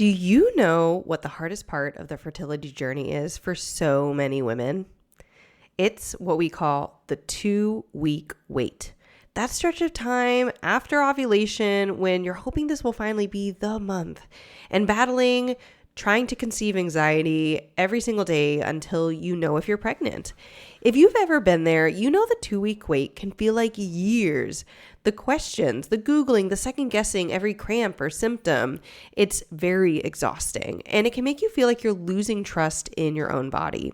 Do you know what the hardest part of the fertility journey is for so many women? It's what we call the 2-week wait. That stretch of time after ovulation when you're hoping this will finally be the month and battling trying to conceive anxiety every single day until you know if you're pregnant. If you've ever been there, you know the 2-week wait can feel like years. The questions, the Googling, the second guessing every cramp or symptom, it's very exhausting and it can make you feel like you're losing trust in your own body.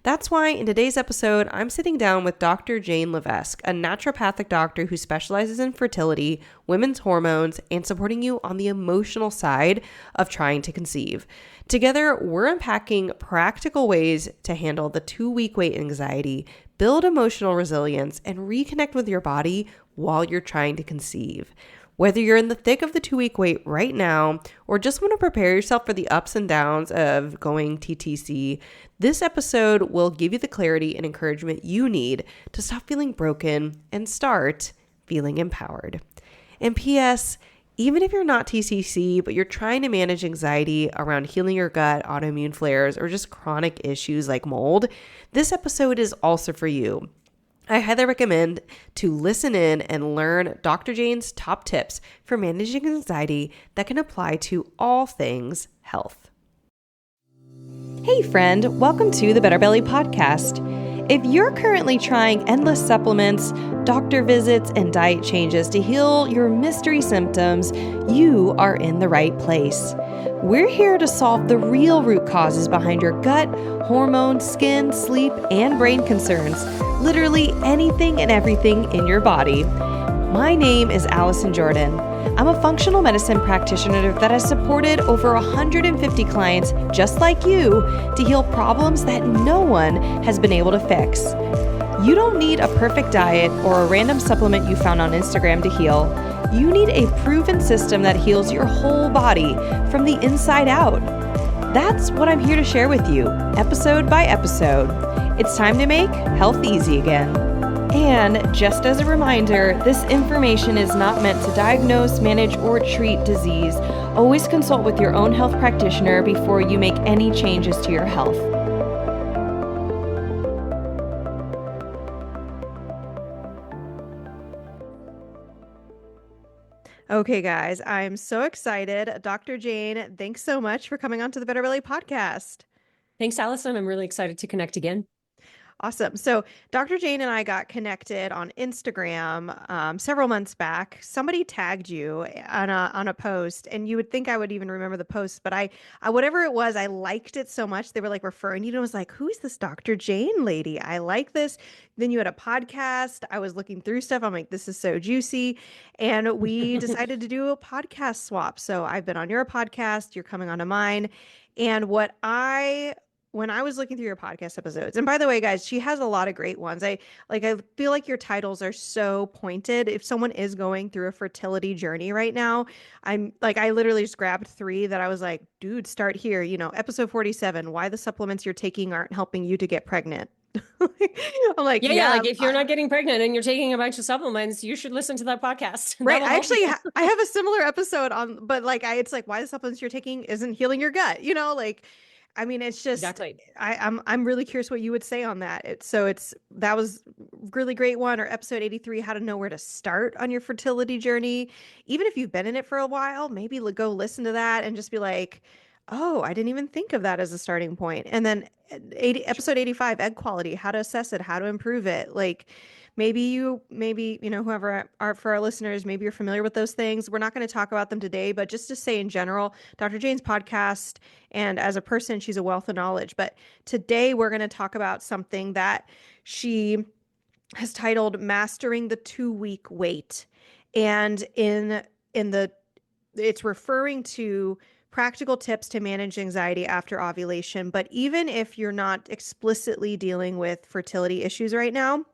That's why in today's episode, I'm sitting down with Dr. Jane Levesque, a naturopathic doctor who specializes in fertility, women's hormones, and supporting you on the emotional side of trying to conceive. Together, we're unpacking practical ways to handle the 2-week wait anxiety, build emotional resilience, and reconnect with your body while you're trying to conceive. Whether you're in the thick of the 2-week wait right now or just want to prepare yourself for the ups and downs of going TTC, this episode will give you the clarity and encouragement you need to stop feeling broken and start feeling empowered. And P.S., even if you're not TCC, but you're trying to manage anxiety around healing your gut, autoimmune flares, or just chronic issues like mold, this episode is also for you. I highly recommend to listen in and learn Dr. Jane's top tips for managing anxiety that can apply to all things health. Hey friend, welcome to the Better Belly Podcast. If you're currently trying endless supplements, doctor visits, and diet changes to heal your mystery symptoms, you are in the right place. We're here to solve the real root causes behind your gut, hormones, skin, sleep, and brain concerns. Literally anything and everything in your body. My name is Allison Jordan. I'm a functional medicine practitioner that has supported over 150 clients just like you to heal problems that no one has been able to fix. You don't need a perfect diet or a random supplement you found on Instagram to heal. You need a proven system that heals your whole body from the inside out. That's what I'm here to share with you, episode by episode. It's time to make health easy again. And just as a reminder, this information is not meant to diagnose, manage, or treat disease. Always consult with your own health practitioner before you make any changes to your health. Okay, guys, I'm so excited. Dr. Jane, thanks so much for coming on to the Better Belly podcast. Thanks, Allison. I'm really excited to connect again. Awesome. So Dr. Jane and I got connected on Instagram several months back. Somebody tagged you on a post, and you would think I would even remember the post, but I whatever it was, I liked it so much. They were like referring you to. I was like, who is this Dr. Jane lady? I like this. Then you had a podcast. I was looking through stuff. I'm like, this is so juicy. And we decided to do a podcast swap. So I've been on your podcast. You're coming onto mine. And when I was looking through your podcast episodes, and by the way, guys, she has a lot of great ones. I feel like your titles are so pointed. If someone is going through a fertility journey right now, I literally just grabbed 3 that I was like, dude, start here. Episode 47, why the supplements you're taking aren't helping you to get pregnant. I'm like, yeah, like if you're not getting pregnant and you're taking a bunch of supplements, you should listen to that podcast. Right. Actually, I have a similar episode on, but it's like why the supplements you're taking isn't healing your gut. It's just exactly. I'm really curious what you would say on that. That was really great one. Or episode 83, how to know where to start on your fertility journey. Even if you've been in it for a while, maybe go listen to that and just be like, oh, I didn't even think of that as a starting point. And then episode 85, egg quality, how to assess it, how to improve it. Maybe whoever are for our listeners, maybe you're familiar with those things. We're not going to talk about them today, but just to say in general, Dr. Jane's podcast, and as a person, she's a wealth of knowledge. But today we're going to talk about something that she has titled Mastering the 2-Week Wait. And it's referring to practical tips to manage anxiety after ovulation. But even if you're not explicitly dealing with fertility issues right now,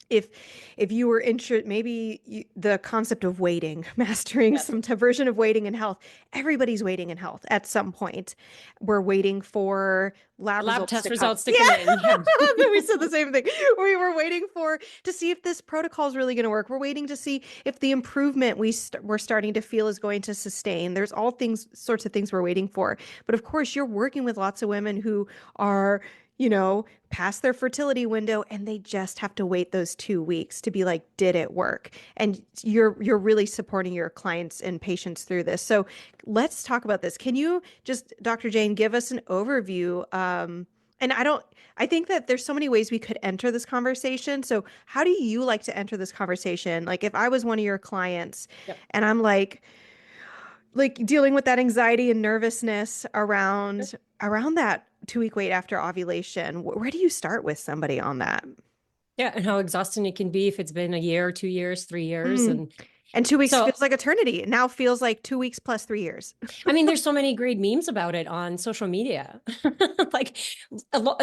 if you were interested, maybe the concept of waiting, mastering Yes. some version of waiting in health. Everybody's waiting in health at some point. We're waiting for lab Lab results test to come. results to Yeah, come in. Yeah. we said the same thing. We were waiting for to see if this protocol is really going to work. We're waiting to see if the improvement we're starting to feel is going to sustain. There's all sorts of things we're waiting for. But of course, you're working with lots of women who are, past their fertility window, and they just have to wait those 2 weeks to be like, did it work? And you're really supporting your clients and patients through this. So let's talk about this. Can you just, Dr. Jane, give us an overview? And I think that there's so many ways we could enter this conversation. So how do you like to enter this conversation? Like if I was one of your clients Yep. and I'm like dealing with that anxiety and nervousness around that 2 week wait after ovulation, where do you start with somebody on that? Yeah. And how exhausting it can be if it's been a year, 2 years, 3 years. Mm. And And 2 weeks so, feels like eternity. It now feels like 2 weeks plus 3 years. I mean, there's so many great memes about it on social media. Like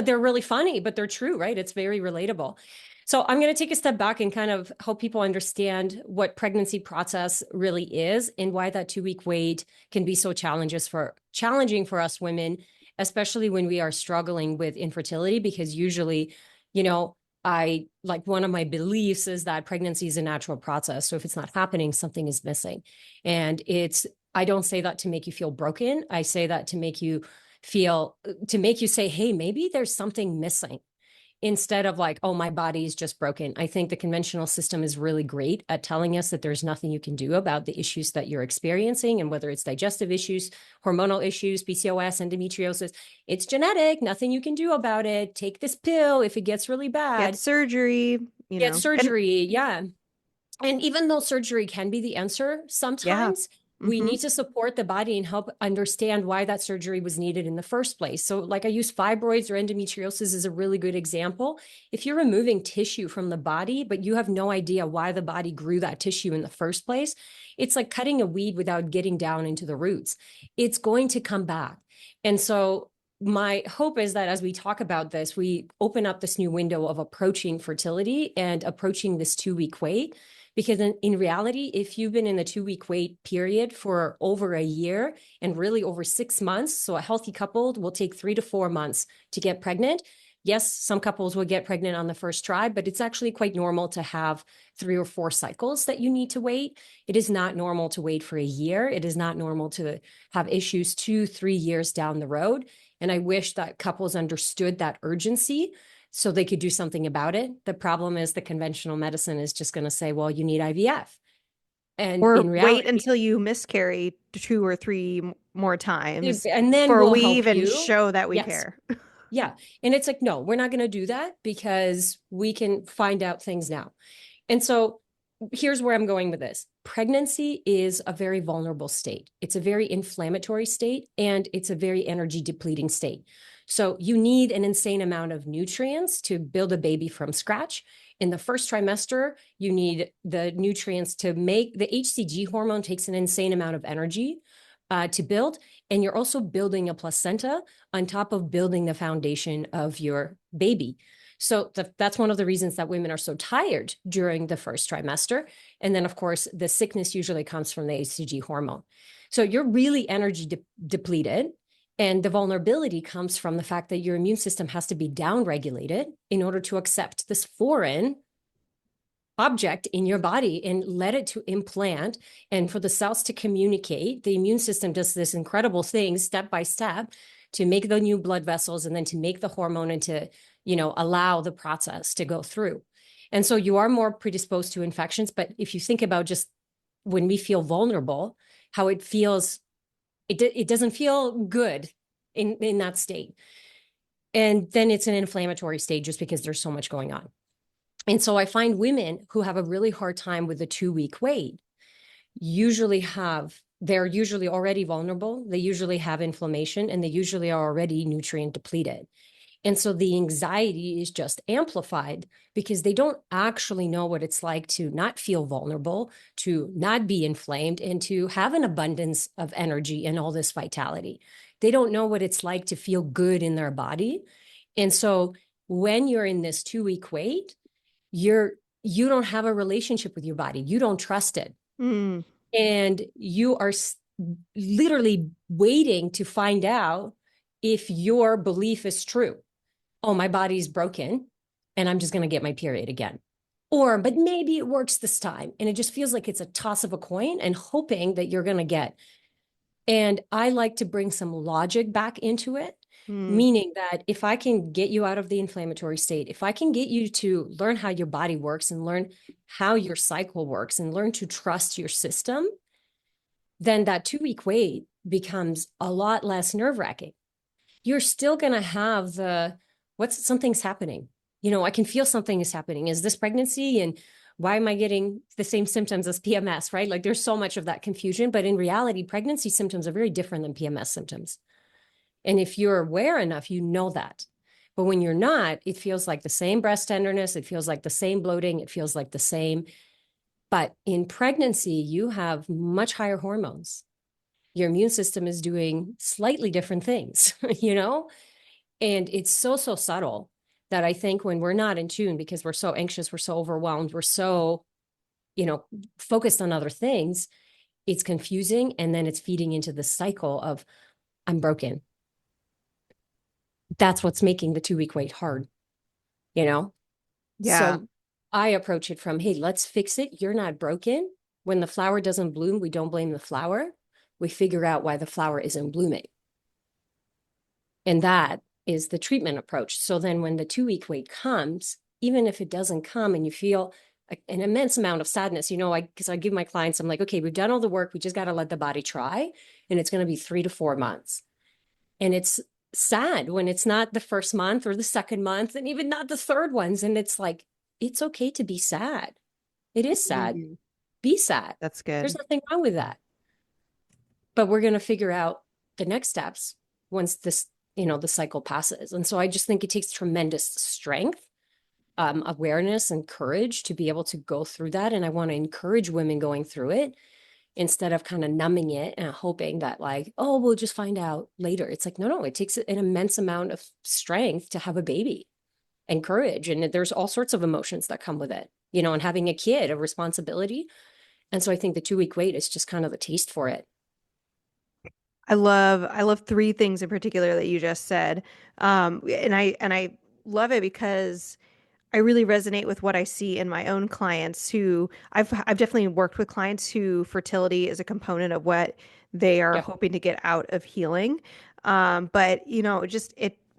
they're really funny, but they're true, right? It's very relatable. So I'm going to take a step back and kind of help people understand what pregnancy process really is and why that 2 week wait can be so challenging for us women, especially when we are struggling with infertility, because usually, you know, I like one of my beliefs is that pregnancy is a natural process. So if it's not happening, something is missing. And I don't say that to make you feel broken. I say that to make you say, hey, maybe there's something missing instead of like, oh, my body is just broken. I think the conventional system is really great at telling us that there's nothing you can do about the issues that you're experiencing. And whether it's digestive issues, hormonal issues, PCOS, endometriosis, it's genetic, nothing you can do about it. Take this pill if it gets really Get bad. surgery, Get and surgery. Yeah. And even though surgery can be the answer, yeah. sometimes we Mm-hmm. need to support the body and help understand why that surgery was needed in the first place. So, like I use fibroids or endometriosis as a really good example. If you're removing tissue from the body, but you have no idea why the body grew that tissue in the first place, it's like cutting a weed without getting down into the roots. It's going to come back. And so, my hope is that as we talk about this, we open up this new window of approaching fertility and approaching this 2 week wait. Because in reality, if you've been in the 2 week wait period for over a year and really over 6 months, so a healthy couple will take 3 to 4 months to get pregnant. Yes, some couples will get pregnant on the first try, but it's actually quite normal to have 3 or 4 cycles that you need to wait. It is not normal to wait for a year. It is not normal to have issues 2, 3 years down the road. And I wish that couples understood that urgency so they could do something about it. The problem is the conventional medicine is just going to say, well, you need IVF. And Or in wait reality, until you miscarry 2 or 3 more times and then before we'll we help even you. show that we Yes. care. Yeah. And it's like, no, we're not going to do that because we can find out things now. And so here's where I'm going with this. Pregnancy is a very vulnerable state. It's a very inflammatory state, and it's a very energy depleting state. So you need an insane amount of nutrients to build a baby from scratch. In the first trimester, you need the nutrients to make the HCG hormone takes an insane amount of energy to build. And you're also building a placenta on top of building the foundation of your baby. So that's one of the reasons that women are so tired during the first trimester. And then, of course, the sickness usually comes from the HCG hormone. So you're really energy depleted. And the vulnerability comes from the fact that your immune system has to be downregulated in order to accept this foreign object in your body and let it to implant and for the cells to communicate. The immune system does this incredible thing step by step to make the new blood vessels and then to make the hormone and to, allow the process to go through. And so you are more predisposed to infections. But if you think about just when we feel vulnerable, how it feels, it doesn't feel good in that state. And then it's an inflammatory state just because there's so much going on. And so I find women who have a really hard time with the 2 week wait they're usually already vulnerable. They usually have inflammation and they usually are already nutrient depleted. And so the anxiety is just amplified because they don't actually know what it's like to not feel vulnerable, to not be inflamed, and to have an abundance of energy and all this vitality. They don't know what it's like to feel good in their body. And so when you're in this 2 week wait, you're you don't have a relationship with your body. You don't trust it. Mm. And you are literally waiting to find out if your belief is true. Oh, my body's broken and I'm just going to get my period again. Or, but maybe it works this time. And it just feels like it's a toss of a coin and hoping that you're going to get. And I like to bring some logic back into it, meaning that if I can get you out of the inflammatory state, if I can get you to learn how your body works and learn how your cycle works and learn to trust your system, then that 2-week wait becomes a lot less nerve-wracking. You're still going to have something's happening. I can feel something is happening. Is this pregnancy? And why am I getting the same symptoms as PMS, right? Like there's so much of that confusion, but in reality, pregnancy symptoms are very different than PMS symptoms. And if you're aware enough, you know that. But when you're not, it feels like the same breast tenderness. It feels like the same bloating. It feels like the same. But in pregnancy, you have much higher hormones. Your immune system is doing slightly different things, And it's so subtle that I think when we're not in tune because we're so anxious, we're so overwhelmed, we're so, focused on other things, it's confusing. And then it's feeding into the cycle of I'm broken. That's what's making the 2-week wait hard, Yeah. So I approach it from, hey, let's fix it. You're not broken. When the flower doesn't bloom, we don't blame the flower. We figure out why the flower isn't blooming. And that is the treatment approach. So then when the 2-week wait comes, even if it doesn't come and you feel an immense amount of sadness, because I give my clients, I'm like, okay, we've done all the work. We just got to let the body try. And it's going to be 3 to 4 months. And it's sad when it's not the first month or the second month and even not the third ones. And it's like, it's okay to be sad. It is sad. Mm-hmm. Be sad. That's good. There's nothing wrong with that. But we're going to figure out the next steps once this, the cycle passes. And so I just think it takes tremendous strength, awareness and courage to be able to go through that. And I want to encourage women going through it instead of kind of numbing it and hoping that like, oh, we'll just find out later. It's like, no, it takes an immense amount of strength to have a baby and courage. And there's all sorts of emotions that come with it, and having a kid, a responsibility. And so I think the 2-week wait is just kind of the taste for it. I love 3 things in particular that you just said. And I love it because I really resonate with what I see in my own clients who I've definitely worked with clients who fertility is a component of what they are hoping to get out of healing. But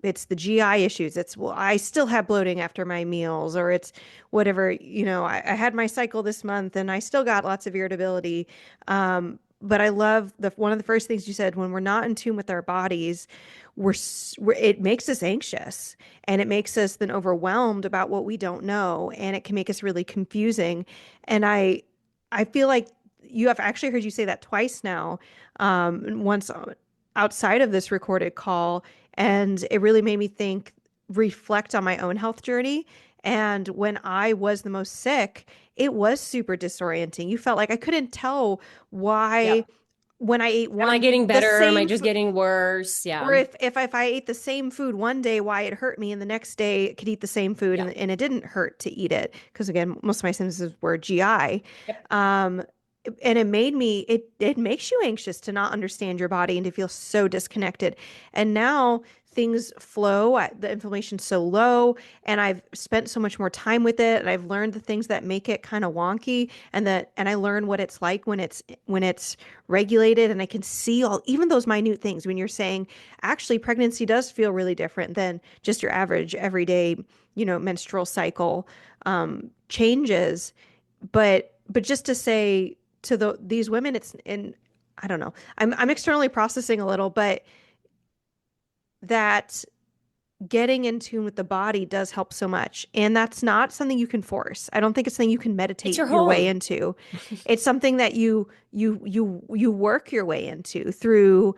it's the GI issues. It's, well, I still have bloating after my meals, or it's whatever, I had my cycle this month and I still got lots of irritability. But I love one of the first things you said, when we're not in tune with our bodies, it makes us anxious, and it makes us then overwhelmed about what we don't know, and it can make us really confusing. And I feel like I've actually heard you say that twice now, once outside of this recorded call, and it really made me reflect on my own health journey. And when I was the most sick, it was super disorienting. You felt like I couldn't tell why when I ate Am I getting better? Am I just getting worse? Yeah. Or if I ate the same food one day, why it hurt me, and the next day could eat the same food and it didn't hurt to eat it. Because again, most of my symptoms were GI. And it makes you anxious to not understand your body and to feel so disconnected. And now things flow, the inflammation's so low, and I've spent so much more time with it, and I've learned the things that make it kind of wonky, and I learn what it's like when it's regulated, and I can see even those minute things when you're saying, actually, pregnancy does feel really different than just your average everyday, menstrual cycle changes. But just to say to these women, I don't know, I'm externally processing a little, but that getting in tune with the body does help so much. And that's not something you can force. I don't think it's something you can meditate your way into. It's something that you work your way into through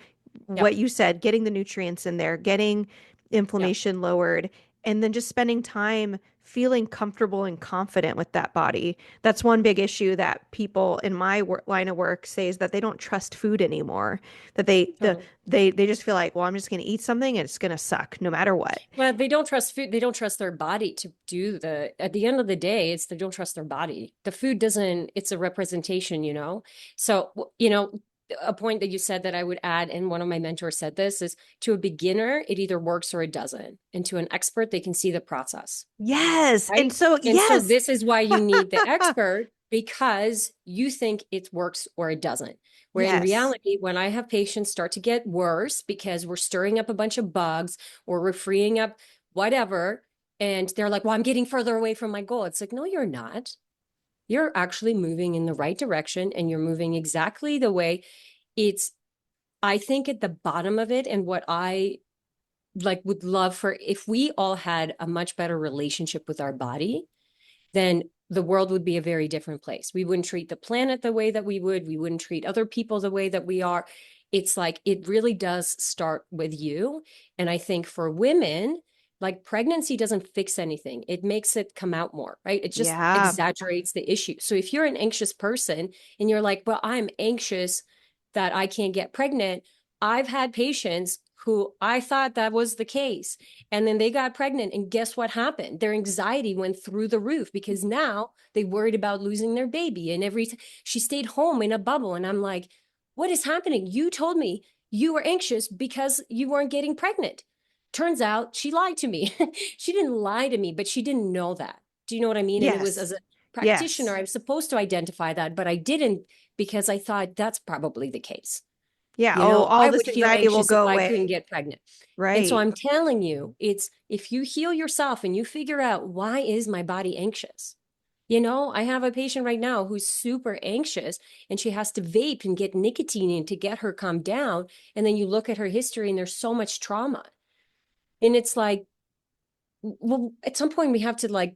what you said, getting the nutrients in there, getting inflammation lowered, and then just spending time feeling comfortable and confident with that body. That's one big issue that people in my line of work say, is that they don't trust food anymore. That Totally. they just feel like, well, I'm just going to eat something and it's going to suck no matter what. Well, they don't trust food. They don't trust their body to do at the end of the day, it's they don't trust their body. The food doesn't, it's a representation, you know? So, a point that you said that I would add, and one of my mentors said this, is to a beginner, it either works or it doesn't. And to an expert, they can see the process, Yes. And right? so, And so yes. this is why you need the expert, because you think it works or it doesn't. Where in Yes. reality, when I have patients start to get worse because we're stirring up a bunch of bugs or we're freeing up whatever, and they're like, well, I'm getting further away from my goal. It's like, no, you're not. You're actually moving in the right direction, and you're moving exactly the way it's, I think at the bottom of it, and what I like would love for, if we all had a much better relationship with our body, then the world would be a very different place. We wouldn't treat the planet the way that we would. We wouldn't treat other people the way that we are. It's like, it really does start with you. And I think for women, like pregnancy doesn't fix anything. It makes it come out more, right? It just Yeah. exaggerates the issue. So if you're an anxious person and you're like, well, I'm anxious that I can't get pregnant, I've had patients who I thought that was the case. And then they got pregnant, and guess what happened? Their anxiety went through the roof because now they worried about losing their baby. And she stayed home in a bubble. And I'm like, what is happening? You told me you were anxious because you weren't getting pregnant. Turns out she lied to me. She didn't lie to me, but she didn't know that. Do you know what I mean? And it was, Yes. as a practitioner, Yes. I was supposed to identify that, but I didn't, because I thought that's probably the case. Yeah. You Oh, know, all I this would feel anxiety will anxious if go I couldn't away. get pregnant. And so Right. I'm telling you, it's, if you heal yourself and you figure out, why is my body anxious? I have a patient right now who's super anxious, and she has to vape and get nicotine in to get her calmed down. And then you look at her history and there's so much trauma. And it's like, well, at some point we have to, like,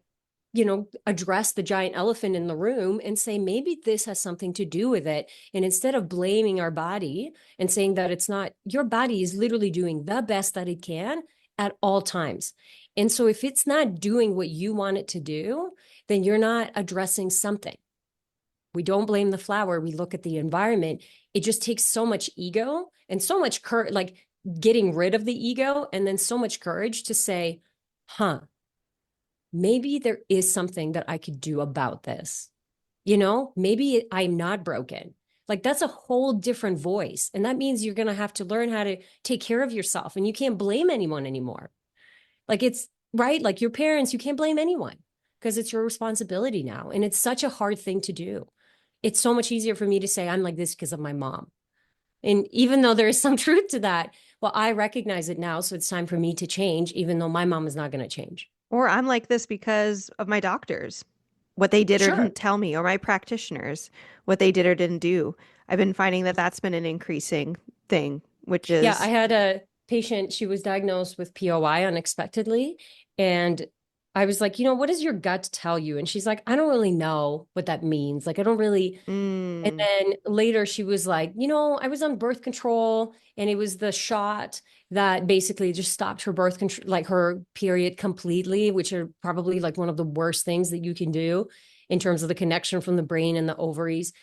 address the giant elephant in the room and say, maybe this has something to do with it. And instead of blaming our body and saying that it's not, your body is literally doing the best that it can at all times. And so if it's not doing what you want it to do, then you're not addressing something. We don't blame the flower. We look at the environment. It just takes so much ego and so much courage, like getting rid of the ego, and then so much courage to say, huh, maybe there is something that I could do about this. Maybe I'm not broken. Like, that's a whole different voice. And that means you're going to have to learn how to take care of yourself, and you can't blame anyone anymore. Like, it's right. Like your parents, you can't blame anyone because it's your responsibility now. And it's such a hard thing to do. It's so much easier for me to say I'm like this because of my mom. And even though there is some truth to that, well, I recognize it now. So it's time for me to change, even though my mom is not going to change. Or I'm like this because of my doctors, what they did or Sure. didn't tell me, or my practitioners, what they did or didn't do. I've been finding that that's been an increasing thing, which Yeah, I is, had a patient, she was diagnosed with POI unexpectedly. And I was like, what does your gut tell you? And she's like, I don't really know what that means. Like, I don't really. And mm, then later she was like, I was on birth control, and it was the shot that basically just stopped her birth control, like her period completely, which are probably like one of the worst things that you can do in terms of the connection from the brain and the ovaries.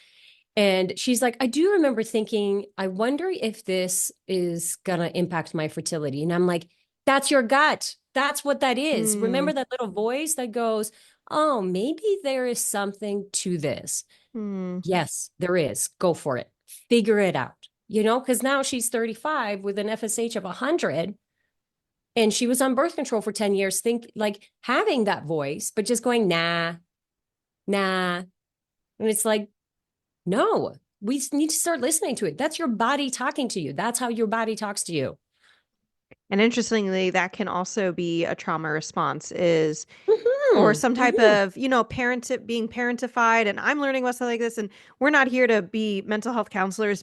And she's like, I do remember thinking, I wonder if this is going to impact my fertility. And I'm like, that's your gut. That's what that is. mm, Remember that little voice that goes, oh, maybe there is something to this. mm. Yes, there is. Go for it. Figure it out. Because now she's 35 with an FSH of 100, and she was on birth control for 10 years. Think like having that voice, but just going, nah, nah. And it's like, no, we need to start listening to it. That's your body talking to you. That's how your body talks to you. And interestingly, that can also be a trauma response, is or Mm-hmm, some type mm-hmm. of, being parentified. And I'm learning about something like this. And we're not here to be mental health counselors,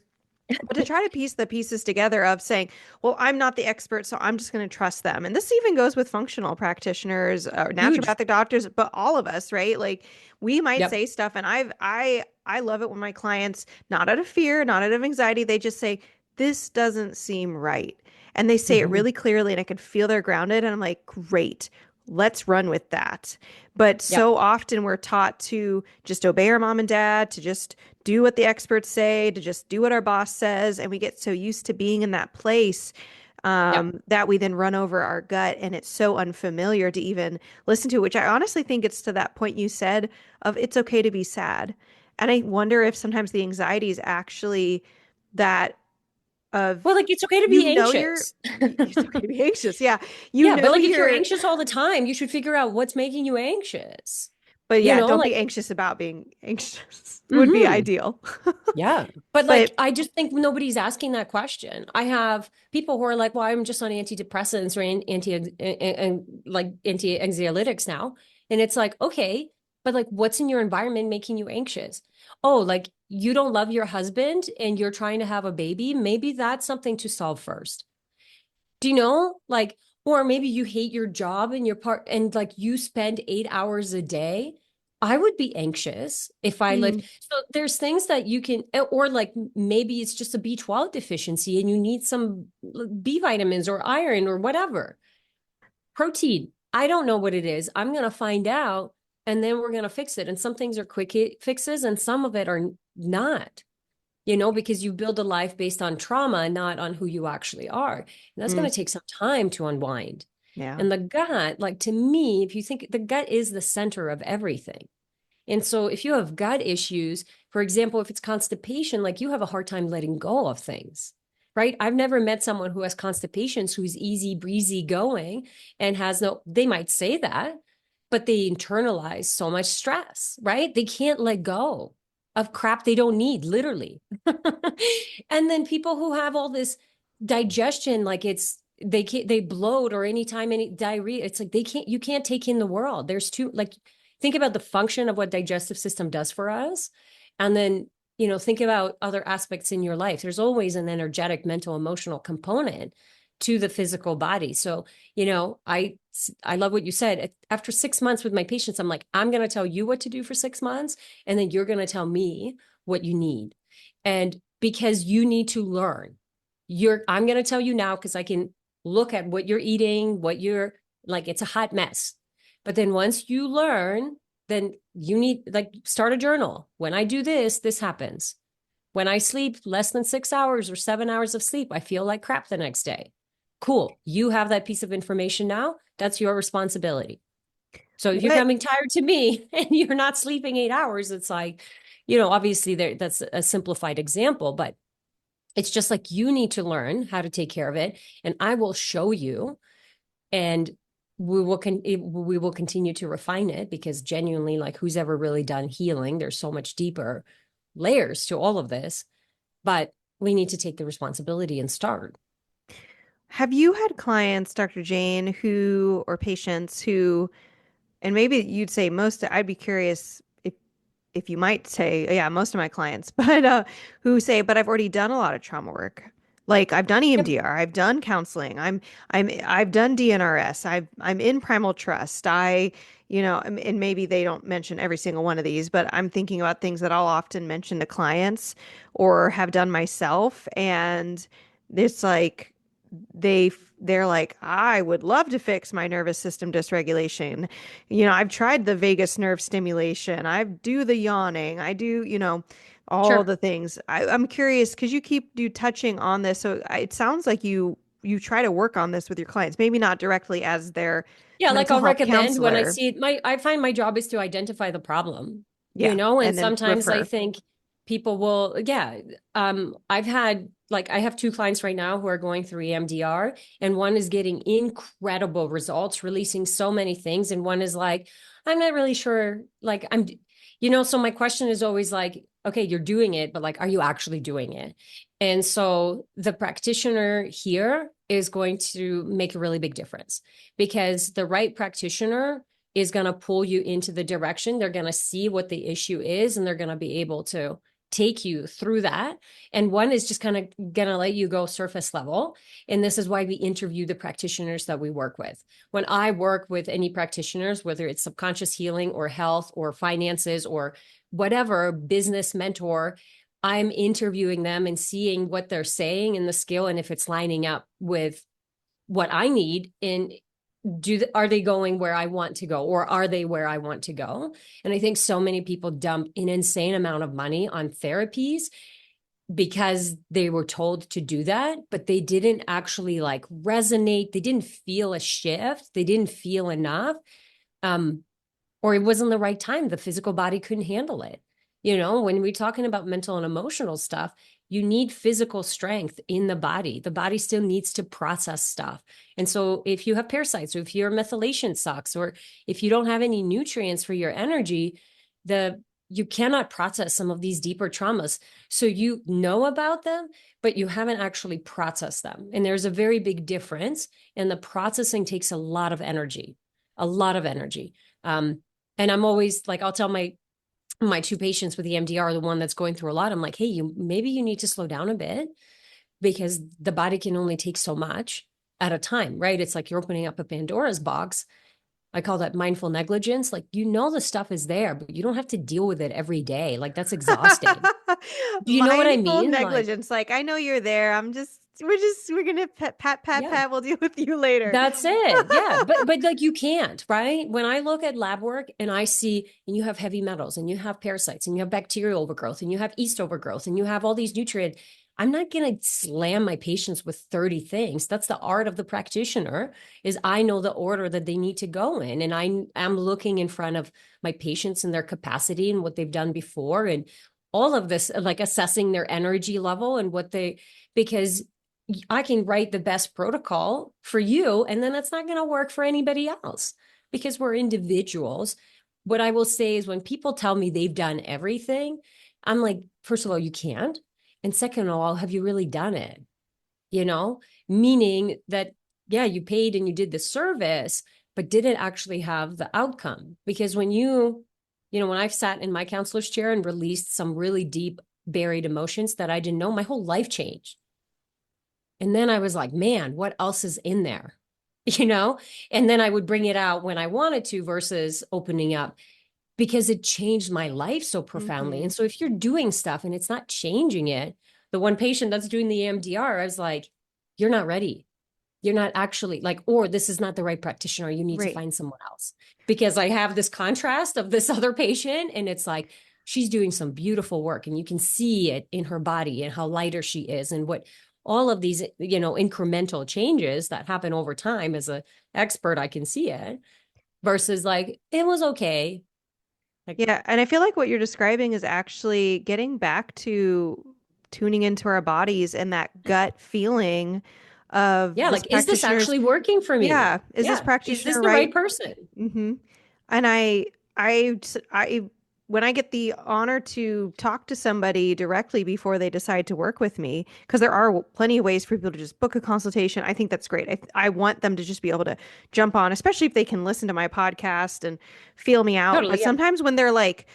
but to try to piece the pieces together of saying, well, I'm not the expert, so I'm just going to trust them. And this even goes with functional practitioners, Huge. naturopathic doctors, but all of us, right? Like, we might Yep. say stuff, and I love it when my clients, not out of fear, not out of anxiety, they just say, this doesn't seem right. And they say it Mm-hmm. really clearly, and I can feel they're grounded. And I'm like, great, let's run with that. But Yep. so often we're taught to just obey our mom and dad, to just do what the experts say, to just do what our boss says. And we get so used to being in that place Yep. that we then run over our gut. And it's so unfamiliar to even listen to, which I honestly think it's to that point you said of it's okay to be sad. And I wonder if sometimes the anxiety is actually that of Well, like it's okay to be you know you're anxious. it's okay to be anxious. Yeah. You Yeah, but know like if you're you're anxious all the time, you should figure out what's making you anxious. but You yeah, know, don't like be anxious about being anxious would be mm-hmm. ideal. Yeah. But like, But I just think nobody's asking that question. I have people who are like, well, I'm just on antidepressants or like anti-anxiolytics now. And it's like, okay, but like, what's in your environment making you anxious? Oh, like you don't love your husband and you're trying to have a baby. Maybe that's something to solve first. Do you know? Like, or maybe you hate your job and your part and like you spend 8 hours a day. I would be anxious if I lived. mm, So there's things that you can, or like maybe it's just a B12 deficiency and you need some B vitamins or iron or whatever. Protein. I don't know what it is. I'm going to find out and then we're going to fix it. And some things are quick fixes and some of it are not, because you build a life based on trauma, not on who you actually are. And that's mm, going to take some time to unwind. yeah. And the gut, like to me, if you think the gut is the center of everything. And so if you have gut issues, for example, if it's constipation, like you have a hard time letting go of things, right? I've never met someone who has constipation who's easy breezy going and has no, they might say that, but they internalize so much stress, right? They can't let go of crap they don't need, literally. And then people who have all this digestion, like they can't, they bloat or anytime any diarrhea, it's like you can't take in the world. There's too, like, think about the function of what digestive system does for us. And then, think about other aspects in your life. There's always an energetic, mental, emotional component to the physical body. So, I love what you said. After 6 months with my patients, I'm like, I'm going to tell you what to do for 6 months, and then you're going to tell me what you need. And because you need to learn, I'm going to tell you now because I can look at what you're eating, what you're like, it's a hot mess. But then once you learn, then you need like start a journal. When I do this, this happens. When I sleep less than 6 hours or 7 hours of sleep, I feel like crap the next day. Cool. You have that piece of information now. That's your responsibility. So if you're What coming tired to me and you're not sleeping 8 hours, it's like, obviously that's a simplified example, but it's just like you need to learn how to take care of it. And I will show you and we will continue to refine it because genuinely, like who's ever really done healing, there's so much deeper layers to all of this, but we need to take the responsibility and start. have you had clients, Dr. Jane, who or patients who, and maybe you'd say most, I'd be curious if you might say, yeah, most of my clients, but who say, but I've already done a lot of trauma work. Like I've done Yep. EMDR, I've done counseling, I've done DNRS, I'm in primal trust. And maybe they don't mention every single one of these, but I'm thinking about things that I'll often mention to clients or have done myself. And it's like they're like, I would love to fix my nervous system dysregulation. I've tried the vagus nerve stimulation. I do the yawning. I do, all Sure. the things. I'm curious because you touching on this. So it sounds like you try to work on this with your clients, maybe not directly as their Yeah, like mental I'll health recommend when I counselor. see it, I find my job is to identify the problem, Yeah. and And then sometimes I refer. think people will, yeah. I have two clients right now who are going through EMDR, and one is getting incredible results, releasing so many things, and one is like, I'm not really sure, like so my question is always like, okay, you're doing it, but like, are you actually doing it? And so the practitioner here is going to make a really big difference because the right practitioner is going to pull you into the direction. They're going to see what the issue is and they're going to be able to take you through that. And one is just kind of going to let you go surface level. And this is why we interview the practitioners that we work with. When I work with any practitioners, whether it's subconscious healing or health or finances or whatever, business mentor, I'm interviewing them and seeing what they're saying in the skill and if it's lining up with what I need. And are they going where I want to go, or are they where I want to go? And I think so many people dump an insane amount of money on therapies because they were told to do that, but they didn't actually like resonate. They didn't feel a shift. They didn't feel enough. Or it wasn't the right time. The physical body couldn't handle it. When we're talking about mental and emotional stuff, you need physical strength in the body. The body still needs to process stuff. And so if you have parasites, or if your methylation sucks, or if you don't have any nutrients for your energy, you cannot process some of these deeper traumas. So you know about them, but you haven't actually processed them. And there's a very big difference. And the processing takes a lot of energy, a lot of energy. And I'm always like, I'll tell my two patients with the MDR, the one that's going through a lot, I'm like, hey, maybe you need to slow down a bit, because the body can only take so much at a time, right? It's like you're opening up a Pandora's box. I call that mindful negligence. Like, the stuff is there, but you don't have to deal with it every day. Like, that's exhausting. Do you know what I Mindful mean? negligence. Like, I know you're there. We're gonna Yeah. pat. We'll deal with you later. That's it. Yeah. But like, you can't, right? When I look at lab work and I see, and you have heavy metals, and you have parasites, and you have bacterial overgrowth, and you have yeast overgrowth, and you have all these nutrients, I'm not going to slam my patients with 30 things. That's the art of the practitioner, is I know the order that they need to go in. And I'm looking in front of my patients and their capacity and what they've done before, and all of this, like assessing their energy level and because I can write the best protocol for you, and then it's not going to work for anybody else, because we're individuals. What I will say is, when people tell me they've done everything, I'm like, first of all, you can't. And second of all, have you really done it? Meaning that, yeah, you paid and you did the service, but did it actually have the outcome? Because when when I've sat in my counselor's chair and released some really deep buried emotions that I didn't know, my whole life changed. And then I was like, man, what else is in there? And then I would bring it out when I wanted to, versus opening up, because it changed my life so profoundly. Mm-hmm. And so if you're doing stuff and it's not changing it, the one patient that's doing the EMDR, I was like, you're not ready. You're not actually like, or this is not the right practitioner. You need to find someone else. Because I have this contrast of this other patient, and it's like, she's doing some beautiful work, and you can see it in her body and how lighter she is, and what all of these, incremental changes that happen over time. As an expert, I can see it, versus like, it was okay. Like, Yeah, and I feel like what you're describing is actually getting back to tuning into our bodies and that gut feeling of yeah, this like, is this practitioner's, actually working for me? yeah, is this Yeah. Is this practitioner the right right? person? Mm-hmm. And I, when I get the honor to talk to somebody directly before they decide to work with me, because there are plenty of ways for people to just book a consultation. I think that's great. I want them to just be able to jump on, especially if they can listen to my podcast and feel me out. Totally. But Yeah. sometimes when they're like,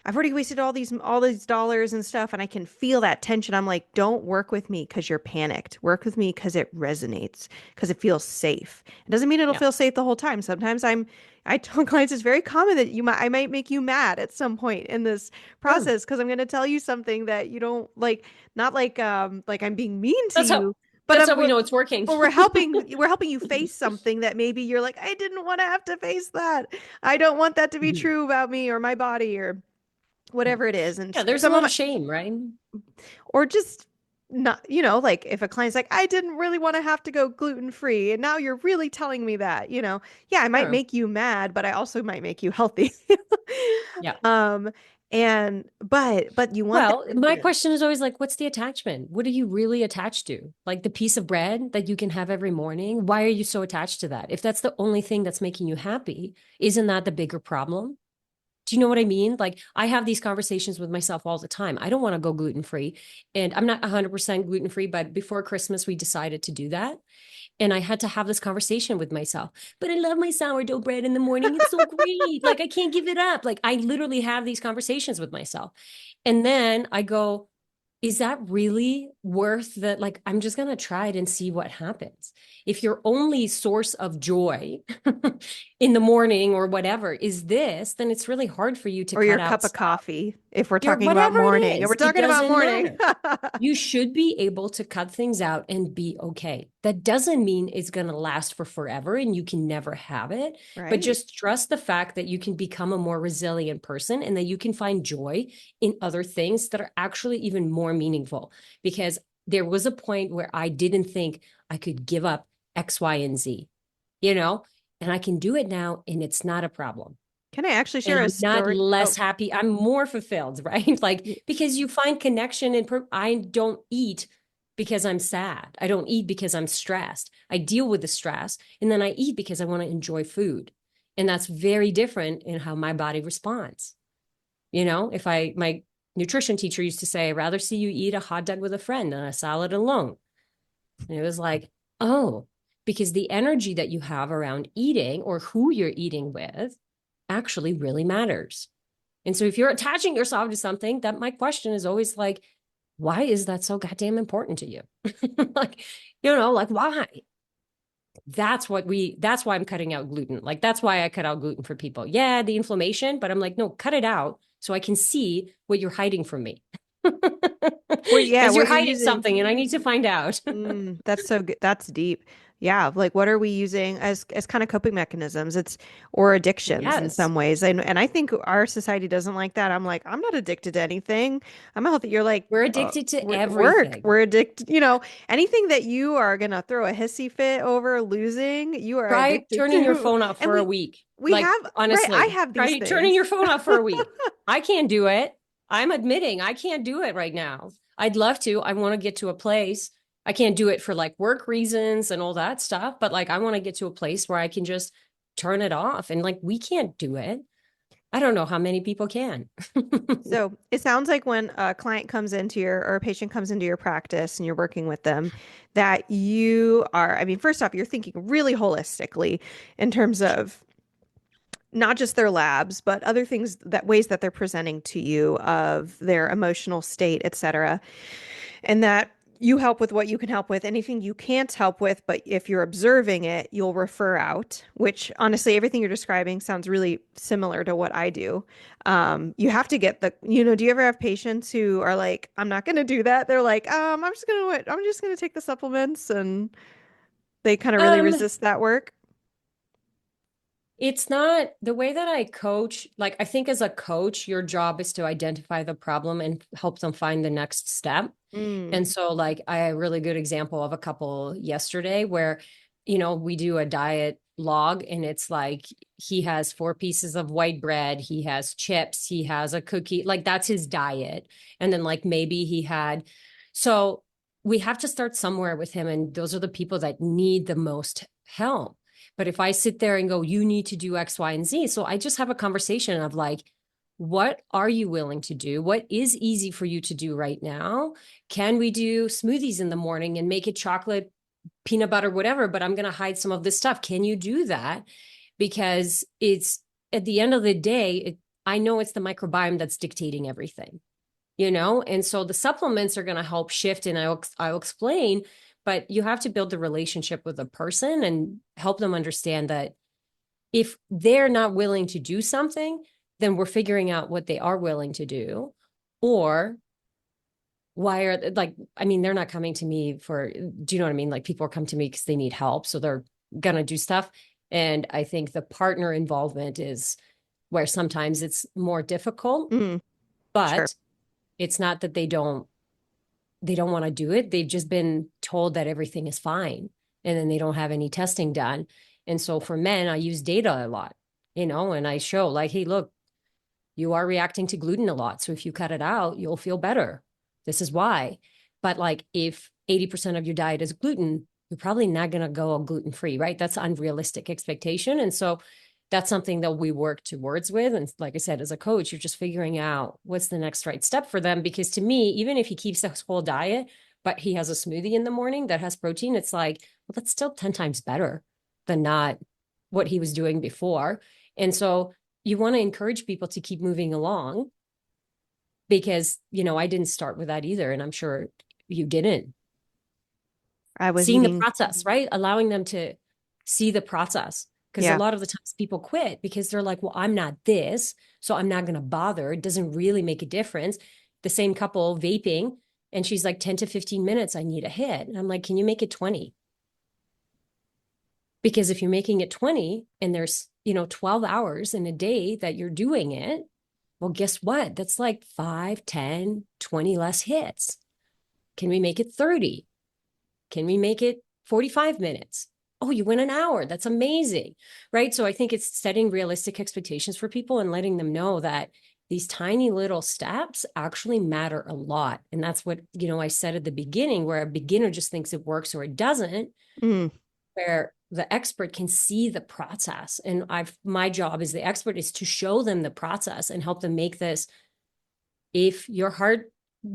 I've already wasted all these dollars and stuff, and I can feel that tension. I'm like, don't work with me because you're panicked. Work with me because it resonates, because it feels safe. It doesn't mean it'll Yeah. feel safe the whole time. Sometimes I tell clients it's very common that I might make you mad at some point in this Sure. process, because I'm going to tell you something that you don't like, not like I'm being mean to That's how you, but that's how we know it's working. we're helping you face something that maybe you're like, I didn't want to have to face that. I don't want that to be Mhm. true about me or my body or Yeah. whatever it is. And Yeah, there's a some of lot my, of shame, right? or just not, like if a client's like, I didn't really want to have to go gluten free, and now you're really telling me that, yeah, I might Sure. make you mad, but I also might make you healthy. Yeah. um but you want that, Well, my yeah. question is always like, what's the attachment? What are you really attached to? Like the piece of bread that you can have every morning? Why are you so attached to that? If that's the only thing that's making you happy, isn't that the bigger problem? Do you know what I mean? Like, I have these conversations with myself all the time. I don't want to go gluten free, and I'm not 100% gluten free, but before Christmas, we decided to do that. And I had to have this conversation with myself. But I love my sourdough bread in the morning. It's so great. Like, I can't give it up. Like, I literally have these conversations with myself. And then I go, is that really worth the, like, I'm just going to try it and see what happens. If your only source of joy in the morning or whatever is this, then it's really hard for you to Or your cut out cup of stuff. coffee. if we're You're talking about whatever it morning, and is, we're it talking about doesn't morning. matter. You should be able to cut things out and be okay. That doesn't mean it's going to last for forever and you can never have it, but Right. just trust the fact that you can become a more resilient person and that you can find joy in other things that are actually even more meaningful. Because there was a point where I didn't think I could give up X, Y, and Z, you know, and I can do it now and it's not a problem. Can I actually And share a I'm not story? less Oh, happy. I'm more fulfilled, right? Like, y- because you find connection and I don't eat because I'm sad. I don't eat because I'm stressed. I deal with the stress and then I eat because I want to enjoy food. And that's very different in how my body responds. You know, if my nutrition teacher used to say, I'd rather see you eat a hot dog with a friend than a salad alone. And it was like, oh, because the energy that you have around eating or who you're eating with actually really matters. And so if you're attaching yourself to something, that my question is always like, why is that so goddamn important to you? Like, like why? That's why I'm cutting out gluten. Like, that's why I cut out gluten for people. Yeah, the inflammation, but I'm like, no, cut it out so I can see what you're hiding from me. yeah, Because you're what you're hiding using. something and I need to find out. That's so good. That's deep. Yeah, like what are we using as kind of coping mechanisms? It's or addictions in Yes. some ways. And I think our society doesn't like that. I'm like, I'm not addicted to anything. I'm healthy. You're like, We're addicted to work. everything. We're addicted. Anything that you are gonna throw a hissy fit over losing, you are Try addicted turning your to. phone off And for a week. we Like, have right. I honestly, have these try turning things. your phone off for a week. I can't do it. I'm admitting I can't do it right now. I'd love to. I want to get to a place. I can't do it for like work reasons and all that stuff, but like I want to get to a place where I can just turn it off. And like we can't do it. I don't know how many people can. So it sounds like when a client comes into your or a patient comes into your practice and you're working with them, that you are, I mean, first off, you're thinking really holistically in terms of not just their labs, but other things that ways that they're presenting to you of their emotional state, et cetera. And that you help with what you can help with. Anything you can't help with, but if you're observing it, you'll refer out, which honestly, everything you're describing sounds really similar to what I do. You have to get do you ever have patients who are like, I'm not going to do that. They're like, I'm just going to take the supplements, and they kind of really um, resist that work. It's not the way that I coach. Like, I think as a coach, your job is to identify the problem and help them find the next step. Mm, And so, like, I had a really good example of a couple yesterday where, we do a diet log and it's like he has 4 pieces of white bread, he has chips, he has a cookie, like, that's his diet. And then, like, maybe so we have to start somewhere with him. And those are the people that need the most help. But if I sit there and go, you need to do X, Y, and Z. So I just have a conversation of like, what are you willing to do? What is easy for you to do right now? Can we do smoothies in the morning and make it chocolate, peanut butter, whatever? But I'm going to hide some of this stuff. Can you do that? Because it's at the end of the day, I know it's the microbiome that's dictating everything, And so the supplements are going to help shift and I'll explain, but you have to build the relationship with a person and help them understand that if they're not willing to do something, then we're figuring out what they are willing to do. Or why are like, I mean, they're not coming to me do you know what I mean? Like people come to me because they need help. So they're going to do stuff. And I think the partner involvement is where sometimes it's more difficult, mm, sure. but it's not that they don't want to do it. They've just been told that everything is fine and then they don't have any testing done. And so for men, I use data a lot, and I show like, hey, look, you are reacting to gluten a lot. So if you cut it out, you'll feel better. This is why. But like if 80% of your diet is gluten, you're probably not going to go gluten free, right? That's unrealistic expectation. And so that's something that we work towards with. And like I said, as a coach, you're just figuring out what's the next right step for them. Because to me, even if he keeps his whole diet, but he has a smoothie in the morning that has protein, it's like, well, that's still 10 times better than not what he was doing before. And so you want to encourage people to keep moving along because, I didn't start with that either. And I'm sure you didn't. I was Seeing the eating. process, right? Allowing them to see the process. Because a Yeah. lot of the times people quit because they're like, well, I'm not this, so I'm not going to bother. It doesn't really make a difference. The same couple vaping, and she's like 10 to 15 minutes, I need a hit. And I'm like, can you make it 20? Because if you're making it 20 and there's, 12 hours in a day that you're doing it, well, guess what? That's like 5, 10, 20 less hits. Can we make it 30? Can we make it 45 minutes? Oh, you went an hour. That's amazing. Right. So I think it's setting realistic expectations for people and letting them know that these tiny little steps actually matter a lot. And that's what, I said at the beginning, where a beginner just thinks it works or it doesn't, Mm. where the expert can see the process. And my job as the expert is to show them the process and help them make this. If your heart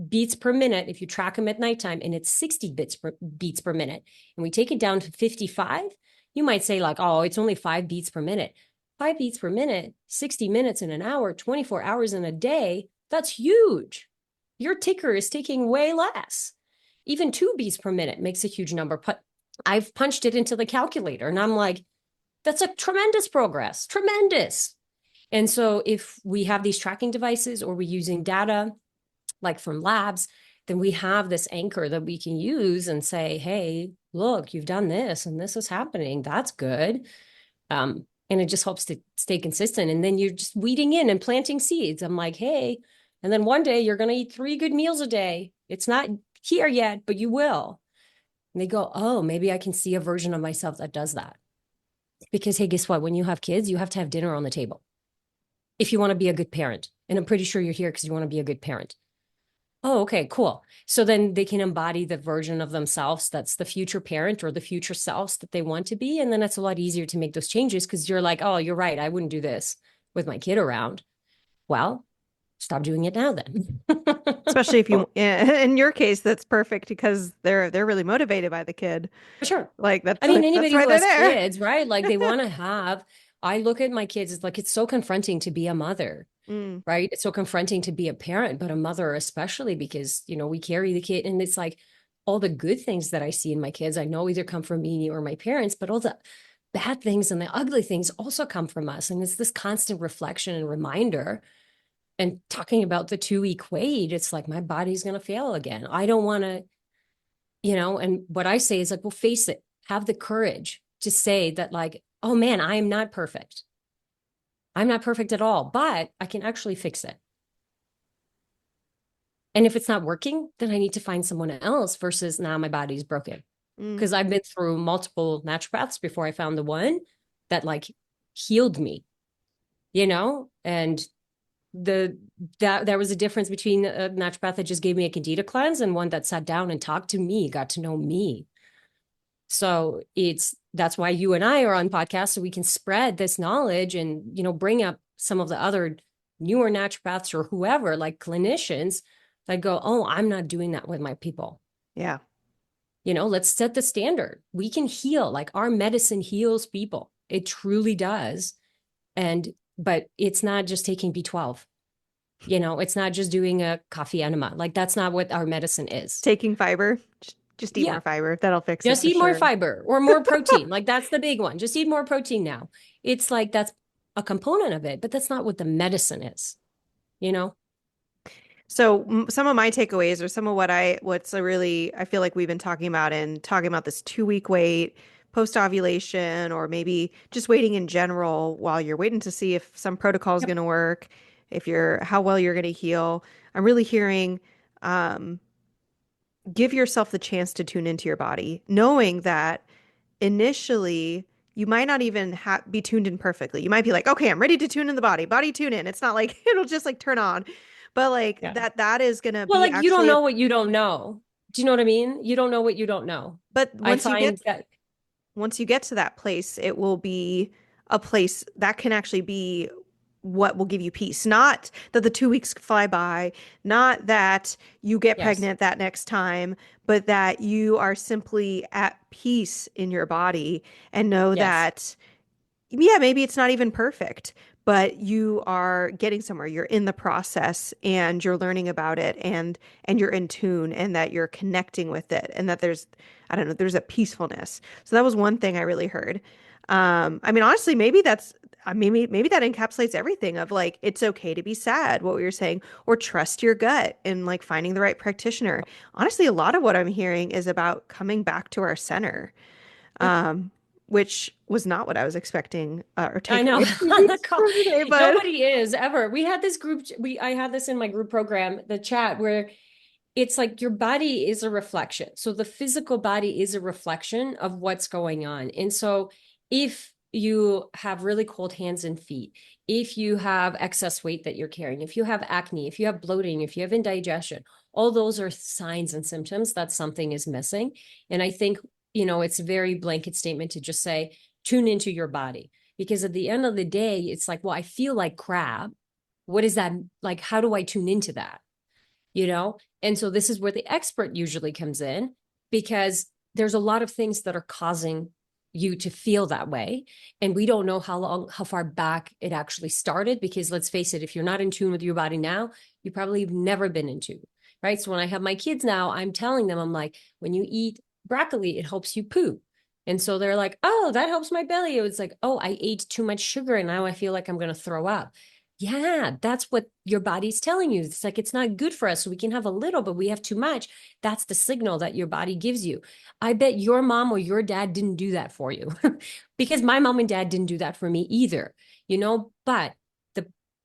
beats per minute, if you track them at nighttime and it's 60 beats per minute, and we take it down to 55, you might say like, oh, it's only 5 beats per minute. 5 beats per minute, 60 minutes in an hour, 24 hours in a day, that's huge. Your ticker is taking way less. Even 2 beats per minute makes a huge number. But I've punched it into the calculator and I'm like, that's a tremendous progress, tremendous. And so if we have these tracking devices or we're using data like from labs, then we have this anchor that we can use and say, hey, look, you've done this and this is happening. That's good. And it just helps to stay consistent. And then you're just weeding in and planting seeds. I'm like, hey, and then one day you're going to eat 3 good meals a day. It's not here yet, but you will. And they go, oh, maybe I can see a version of myself that does that. Because, hey, guess what? When you have kids, you have to have dinner on the table if you want to be a good parent. And I'm pretty sure you're here because you want to be a good parent. Oh, okay, cool. So then they can embody the version of themselves that's the future parent or the future selves that they want to be. And then it's a lot easier to make those changes because you're like, oh, you're right. I wouldn't do this with my kid around. Well, stop doing it now then. Especially if you, in your case, that's perfect because they're really motivated by the kid. For sure. Like that's I mean, that's anybody why who they're has there. kids, right? Like they want to have, I look at my kids, it's like, it's so confronting to be a mother, Mm. right? It's so confronting to be a parent, but a mother especially because, we carry the kid and it's like all the good things that I see in my kids, I know either come from me or my parents, but all the bad things and the ugly things also come from us. And it's this constant reflection and reminder. And talking about the 2-week wait, it's like my body's going to fail again. I don't want to, and what I say is like, well, face it, have the courage to say that like, oh man, I am not perfect. I'm not perfect at all, but I can actually fix it. And if it's not working, then I need to find someone else versus now my body's broken. Mm. Because I've been through multiple naturopaths before I found the one that like healed me, and there was a difference between a naturopath that just gave me a candida cleanse and one that sat down and talked to me, got to know me. So that's why you and I are on podcasts, so we can spread this knowledge and, bring up some of the other newer naturopaths or whoever, like clinicians that go, oh, I'm not doing that with my people. Yeah. Let's set the standard. We can heal, like our medicine heals people. It truly does. But it's not just taking B12. It's not just doing a coffee enema. Like that's not what our medicine is. Taking fiber. Just eat more fiber. That'll fix it. Just for eat more sure. fiber or more protein. Like that's the big one. Just eat more protein now. It's like that's a component of it, but that's not what the medicine is, So some of my takeaways or some of what's a really, I feel like we've been talking about this 2-week wait, post ovulation, or maybe just waiting in general while you're waiting to see if some protocol is Yep. going to work, how well you're going to heal. I'm really hearing, give yourself the chance to tune into your body, knowing that initially you might not even be tuned in perfectly. You might be like, okay, I'm ready to tune in the body tune in. It's not like it'll just like turn on, but like Yeah. that is going to Well, be like you don't actually, know what you don't know. Do you know what I mean? You don't know what you don't know. but I find that once you get to that place, it will be a place that can actually be what will give you peace. Not that the 2 weeks fly by, not that you get yes, pregnant that next time, but that you are simply at peace in your body and know yes, that, yeah, maybe it's not even perfect, but you are getting somewhere. You're in the process and you're learning about it, and you're in tune, and that you're connecting with it, and that there's, I don't know, there's a peacefulness. So that was one thing I really heard. I mean, honestly, maybe that's, maybe that encapsulates everything of like, it's okay to be sad, what we were saying, or trust your gut and like finding the right practitioner. Honestly, a lot of what I'm hearing is about coming back to our center, Yep. um, which was not what I was expecting, or I take know. away from today, but Nobody is ever. We had this group, I had this in my group program, the chat, where it's like your body is a reflection. So the physical body is a reflection of what's going on. And so if you have really cold hands and feet, if you have excess weight that you're carrying, if you have acne, if you have bloating, if you have indigestion, all those are signs and symptoms that something is missing. And I think, it's a very blanket statement to just say, tune into your body. Because at the end of the day, it's like, well, I feel like crap. What is that? Like, how do I tune into that? And so this is where the expert usually comes in, because there's a lot of things that are causing you to feel that way. And we don't know how far back it actually started, because let's face it, if you're not in tune with your body now, you probably have never been in tune, right? So when I have my kids now, I'm telling them, I'm like, when you eat broccoli, it helps you poop. And so they're like, oh, that helps my belly. It's like, oh, I ate too much sugar and now I feel like I'm going to throw up. Yeah, that's what your body's telling you. It's like, it's not good for us. So we can have a little, but we have too much. That's the signal that your body gives you. I bet your mom or your dad didn't do that for you because my mom and dad didn't do that for me either, but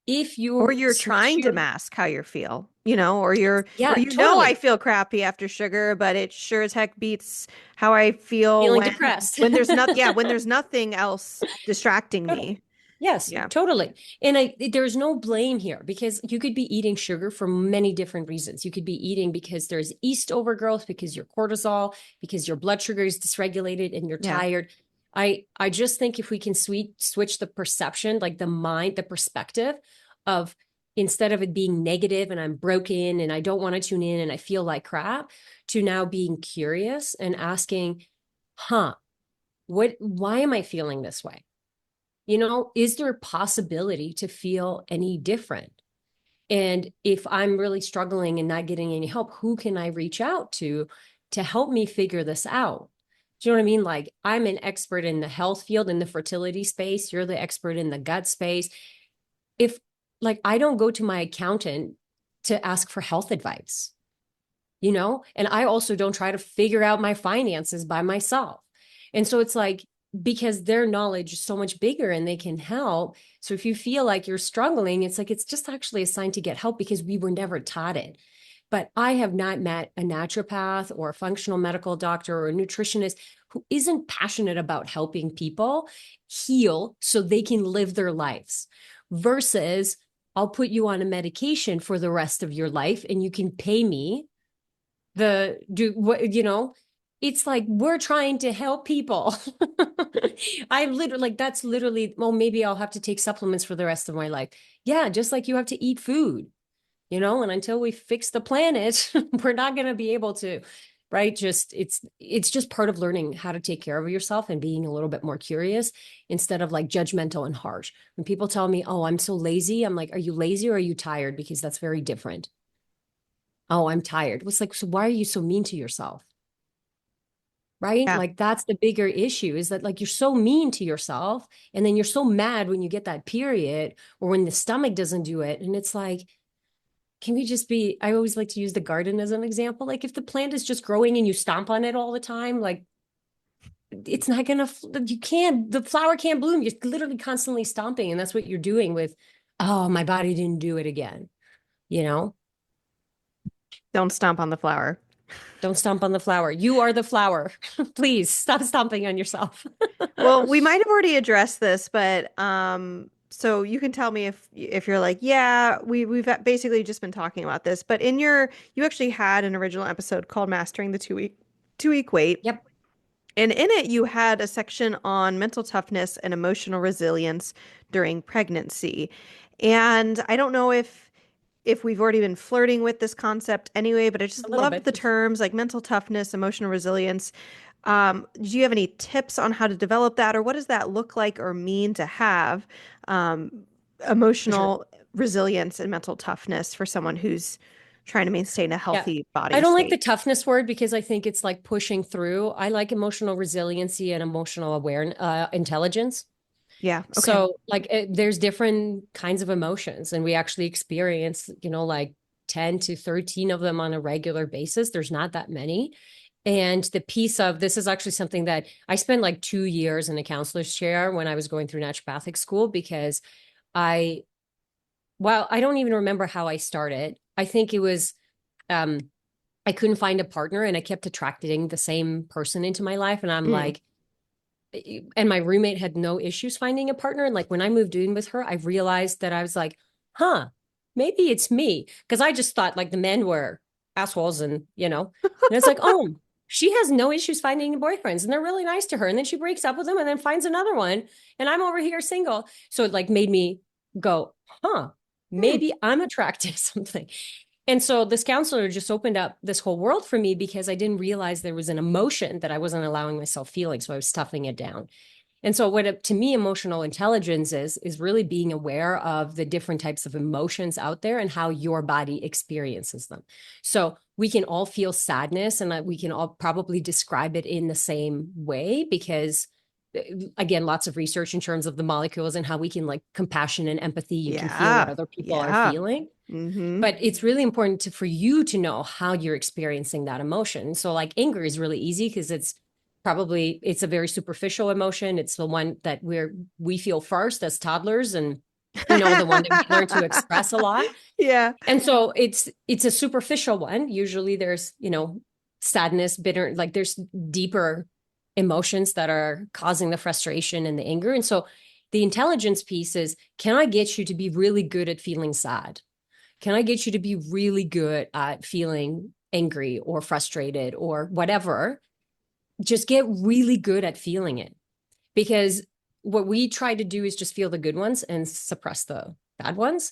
if or you you're switch trying to your, mask how you feel, or you're, or yeah, I totally feel crappy after sugar, but it sure as heck beats how I feel feeling when depressed. there's not, yeah, when there's nothing else distracting Totally. me. Yes, Yeah. totally. And there's no blame here, because you could be eating sugar for many different reasons. You could be eating because there's yeast overgrowth, because your cortisol, because your blood sugar is dysregulated and you're Yeah. tired. I just think if we can switch the perception, like the mind, the perspective of, instead of it being negative and I'm broken and I don't want to tune in and I feel like crap, to now being curious and asking, why am I feeling this way? Is there a possibility to feel any different? And if I'm really struggling and not getting any help, who can I reach out to help me figure this out? Do you know what I mean? Like, I'm an expert in the health field, in the fertility space. You're the expert in the gut space. If, like, I don't go to my accountant to ask for health advice, and I also don't try to figure out my finances by myself. And so it's like, because their knowledge is so much bigger and they can help. So if you feel like you're struggling, it's like, it's just actually a sign to get help, because we were never taught it. But I have not met a naturopath or a functional medical doctor or a nutritionist who isn't passionate about helping people heal so they can live their lives, versus I'll put you on a medication for the rest of your life and you can pay me it's like, we're trying to help people. I literally, like, that's literally, well, maybe I'll have to take supplements for the rest of my life. Yeah, just like you have to eat food, and until we fix the planet, we're not going to be able to, right? It's just part of learning how to take care of yourself and being a little bit more curious instead of like judgmental and harsh. When people tell me, oh, I'm so lazy, I'm like, are you lazy or are you tired? Because that's very different. Oh, I'm tired. It's like, so why are you so mean to yourself? Right? Yeah. Like, that's the bigger issue, is that, like, you're so mean to yourself and then you're so mad when you get that period or when the stomach doesn't do it. And it's like, can we just be, I always like to use the garden as an example. Like, if the plant is just growing and you stomp on it all the time, like, it's not gonna, the flower can't bloom. You're literally constantly stomping. And that's what you're doing with, oh, my body didn't do it again, you know? Don't stomp on the flower. Don't stomp on the flower. You are the flower. Please stop stomping on yourself. Well, we might have already addressed this, but so you can tell me if you're like, yeah, we've basically just been talking about this, but you actually had an original episode called Mastering the two week wait. Yep. And in it, you had a section on mental toughness and emotional resilience during pregnancy. And I don't know if we've already been flirting with this concept anyway, but I just A little love bit. the terms like mental toughness, emotional resilience. Do you have any tips on how to develop that, or what does that look like or mean to have? For sure. emotional resilience and mental toughness for someone who's trying to maintain a Yeah. healthy I body don't like the state. toughness word because I think it's like pushing through. I like emotional resiliency and emotional awareness, intelligence. Yeah. Okay. So like there's different kinds of emotions and we actually experience, like 10 to 13 of them on a regular basis. There's not that many. And the piece of this is actually something that I spent like 2 years in a counselor's chair when I was going through naturopathic school because I, well, I don't even remember how I started. I think it was, um, I couldn't find a partner and I kept attracting the same person into my life. And I'm Mm. like, and my roommate had no issues finding a partner. And like when I moved in with her, I realized that I was like, huh, maybe it's me. Cause I just thought like the men were assholes and it's like, oh, she has no issues finding boyfriends and they're really nice to her. And then she breaks up with them and then finds another one. And I'm over here single. So it like made me go, huh, Hmm. maybe I'm attracted to something. And so this counselor just opened up this whole world for me because I didn't realize there was an emotion that I wasn't allowing myself feeling. So I was stuffing it down. And so to me, emotional intelligence is really being aware of the different types of emotions out there and how your body experiences them. So we can all feel sadness and we can all probably describe it in the same way because again, lots of research in terms of the molecules and how we can like compassion and empathy, you can feel what Yeah. other people are Yeah. feeling. Mm-hmm. But it's really important for you to know how you're experiencing that emotion. So like anger is really easy because it's a very superficial emotion. It's the one that we feel first as toddlers and the one that we learn to express a lot. Yeah. And so it's a superficial one. Usually there's, sadness, bitter, like there's deeper emotions that are causing the frustration and the anger. And so the intelligence piece is, can I get you to be really good at feeling sad? Can I get you to be really good at feeling angry or frustrated or whatever? Just get really good at feeling it. Because what we try to do is just feel the good ones and suppress the bad ones.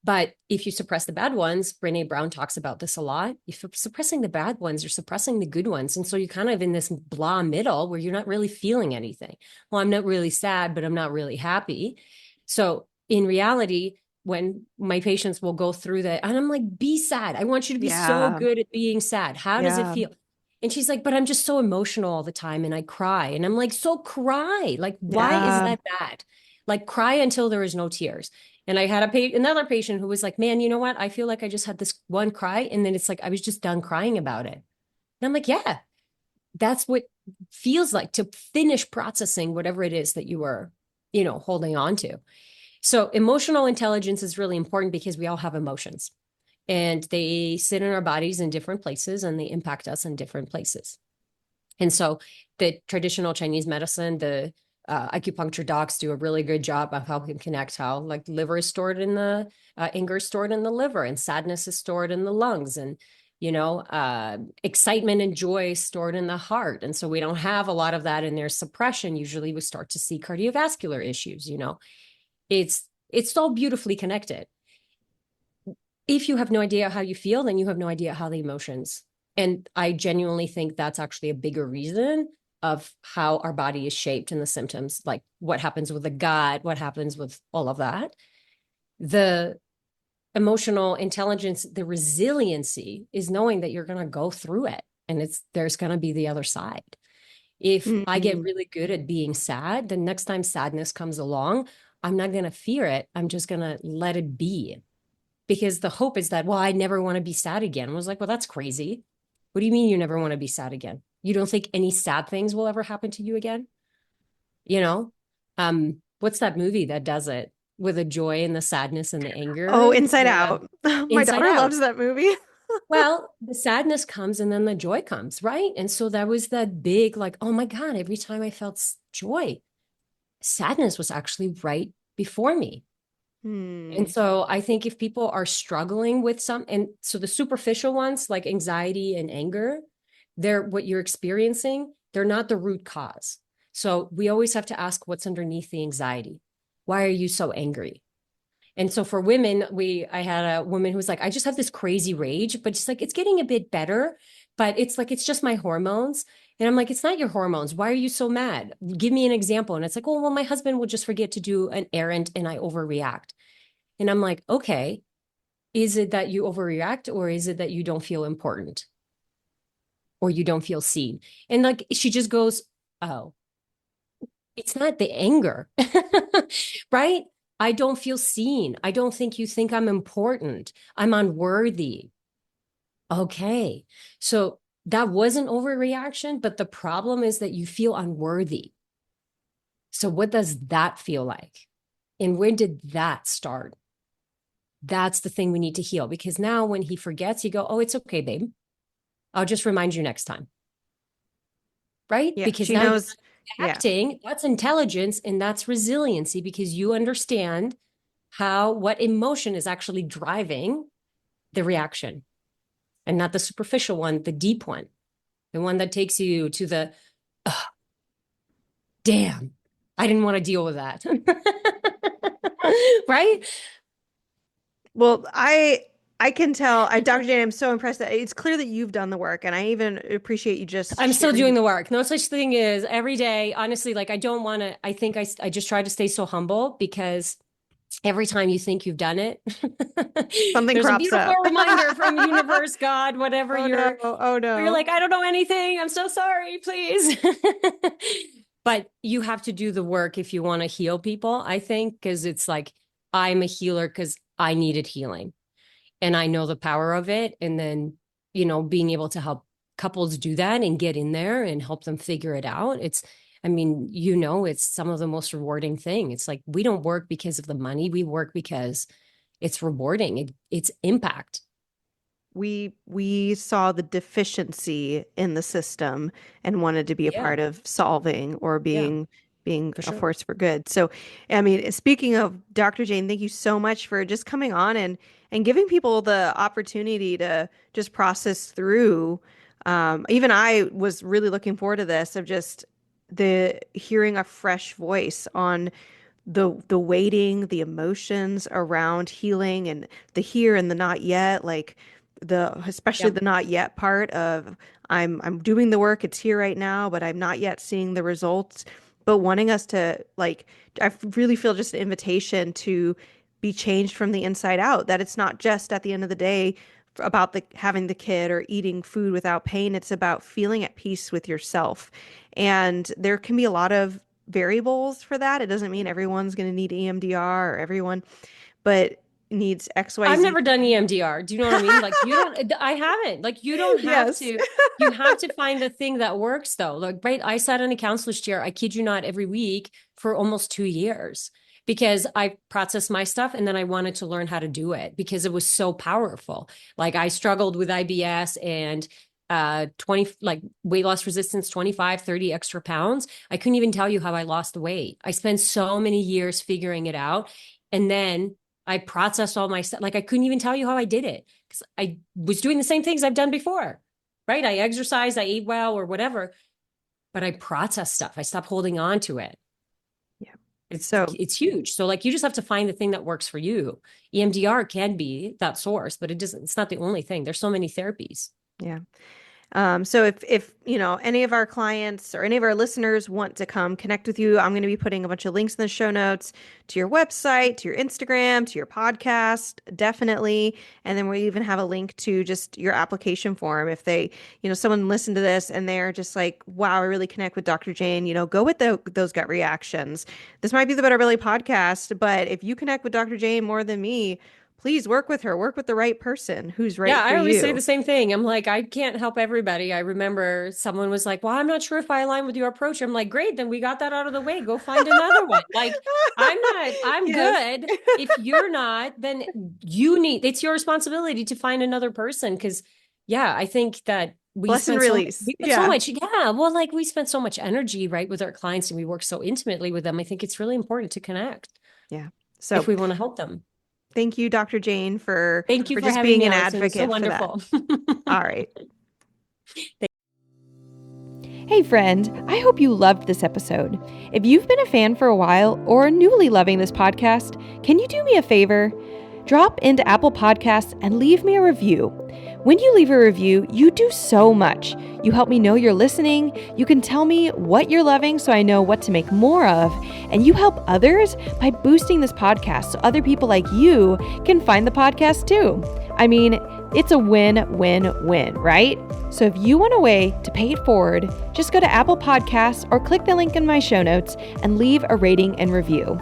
But if you suppress the bad ones, Brene Brown talks about this a lot. If you're suppressing the bad ones, you're suppressing the good ones. And so you're kind of in this blah middle where you're not really feeling anything. Well, I'm not really sad, but I'm not really happy. So in reality, when my patients will go through that, and I'm like, be sad. I want you to be so Yeah. good at being sad. How does it Yeah. feel? And she's like, but I'm just so emotional all the time and I cry. And I'm like, so cry. Like, why is Yeah. that bad? Like, cry until there is no tears. And I had another patient who was like, man, you know what? I feel like I just had this one cry. And then it's like, I was just done crying about it. And I'm like, yeah, that's what feels like to finish processing whatever it is that you were, holding on to. So emotional intelligence is really important because we all have emotions and they sit in our bodies in different places and they impact us in different places. And so the traditional Chinese medicine, the acupuncture docs do a really good job of how we can connect how like liver is stored in the anger is stored in the liver and sadness is stored in the lungs and excitement and joy is stored in the heart. And so we don't have a lot of that in their suppression. Usually we start to see cardiovascular issues. It's all beautifully connected. If you have no idea how you feel, then you have no idea how the emotions. And I genuinely think that's actually a bigger reason of how our body is shaped and the symptoms, like what happens with the gut, what happens with all of that. The emotional intelligence, the resiliency is knowing that you're going to go through it and there's going to be the other side. If I get Mm-hmm. really good at being sad, the next time sadness comes along, I'm not going to fear it. I'm just going to let it be because the hope is that, well, I never want to be sad again. I was like, well, that's crazy. What do you mean you never want to be sad again? You don't think any sad things will ever happen to you again? You know? What's that movie that does it with the joy and the sadness and the Oh, anger? Inside The Out. My Inside daughter Out. loves that movie. Well, the sadness comes and then the joy comes, right? And so that was that big, like, oh my God, every time I felt joy, sadness was actually right before me. And Hmm. so I think if people are struggling with and so the superficial ones like anxiety and anger, they're what you're experiencing, they're not the root cause. So we always have to ask what's underneath the anxiety. Why are you so angry? And so for women, I had a woman who was like, I just have this crazy rage, but she's like, it's getting a bit better, but it's like, it's just my hormones. And I'm like, it's not your hormones. Why are you so mad? Give me an example. And it's like, oh, well, my husband will just forget to do an errand and I overreact. And I'm like, okay, is it that you overreact, or is it that you don't feel important, or you don't feel seen? And like, she just goes, oh, it's not the anger, right? I don't feel seen. I don't think you think I'm important. I'm unworthy. Okay. So that wasn't overreaction, but the problem is that you feel unworthy. So what does that feel like? And when did that start? That's the thing we need to heal, because now when he forgets, you go, oh, it's okay, babe. I'll just remind you next time. Right? Yeah, Because she now you're knows. Yeah. acting, that's intelligence and that's resiliency, because you understand what emotion is actually driving the reaction, and not the superficial one, the deep one, the one that takes you to the, oh, damn, I didn't want to deal with that. Right? Well, I can tell. Dr. Jane, I'm so impressed that it's clear that you've done the work, and I even appreciate you just I'm still sharing. doing the work. No such thing as every day. Honestly, like I don't want to, I think I just try to stay so humble, because every time you think you've done it, Something there's a crops beautiful up. reminder from universe, God, whatever Oh no! Oh you're no! like, I don't know anything. I'm so sorry, please. But you have to do the work if you want to heal people, I think, because it's like, I'm a healer because I needed healing and I know the power of it. And then, being able to help couples do that and get in there and help them figure it out. I mean, it's some of the most rewarding thing. It's like, we don't work because of the money. We work because it's rewarding. It's impact. We saw the deficiency in the system and wanted to be a Yeah, part of solving or yeah, being for a sure. force for good. So, I mean, speaking of Dr. Jane, thank you so much for just coming on and giving people the opportunity to just process through. Even I was really looking forward to this, of just the hearing a fresh voice on the waiting, the emotions around healing, and the here and the not yet, like especially Yep. the not yet part of I'm doing the work, it's here right now, but I'm not yet seeing the results. But wanting us to, like, I really feel just an invitation to be changed from the inside out, that it's not just at the end of the day about the having the kid or eating food without pain. It's about feeling at peace with yourself. And there can be a lot of variables for that. It doesn't mean everyone's going to need EMDR or everyone, but needs I've XYZ. never done EMDR. Do you know what I mean? Like I haven't. Like you don't have Yes. to, you have to find the thing that works though. Like, right. I sat in a counselor's chair, I kid you not, every week for almost 2 years, because I processed my stuff and then I wanted to learn how to do it because it was so powerful. Like I struggled with IBS and 20, like weight loss resistance, 25, 30 extra pounds. I couldn't even tell you how I lost the weight. I spent so many years figuring it out. And then I processed all my stuff. Like I couldn't even tell you how I did it because I was doing the same things I've done before, right? I exercised, I ate well or whatever, but I processed stuff. I stopped holding on to it. Yeah. It's So, it's huge. So like you just have to find the thing that works for you. EMDR can be that source, but it's not the only thing. There's so many therapies. yeah. So if any of our clients or any of our listeners want to come connect with you, I'm going to be putting a bunch of links in the show notes to your website, to your Instagram, to your podcast, definitely. And then we even have a link to just your application form. If someone listened to this and they're just like, wow, I really connect with Dr. Jane, go with those gut reactions. This might be the Better Belly podcast, but if you connect with Dr. Jane more than me, please work with her, work with the right person who's Yeah, right for I always say you. the same thing. I'm like, I can't help everybody. I remember someone was like, well, I'm not sure if I align with your approach. I'm like, great, then we got that out of the way. Go find another one. Like, I'm Yes. good. If you're not, then it's your responsibility to find another person. Cause yeah, I think that Bless and release. we spent so Yeah. much, yeah. Well, like we spent so much energy, right, with our clients and we work so intimately with them. I think it's really important to connect Yeah. if So we want to help them. thank you, Dr. Jane, for Thank you for just having being me an on. It's been so advocate for that. wonderful. All right. Hey friend, I hope you loved this episode. If you've been a fan for a while or newly loving this podcast, can you do me a favor? Drop into Apple Podcasts and leave me a review. When you leave a review, you do so much. You help me know you're listening, you can tell me what you're loving so I know what to make more of, and you help others by boosting this podcast so other people like you can find the podcast too. I mean, it's a win-win-win, right? So if you want a way to pay it forward, just go to Apple Podcasts or click the link in my show notes and leave a rating and review.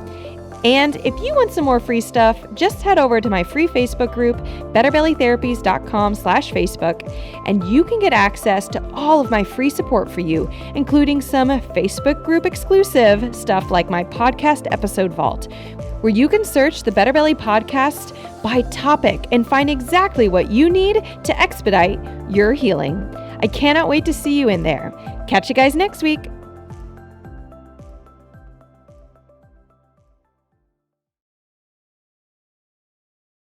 And if you want some more free stuff, just head over to my free Facebook group, betterbellytherapies.com/Facebook, and you can get access to all of my free support for you, including some Facebook group exclusive stuff like my podcast episode vault, where you can search the Better Belly podcast by topic and find exactly what you need to expedite your healing. I cannot wait to see you in there. Catch you guys next week.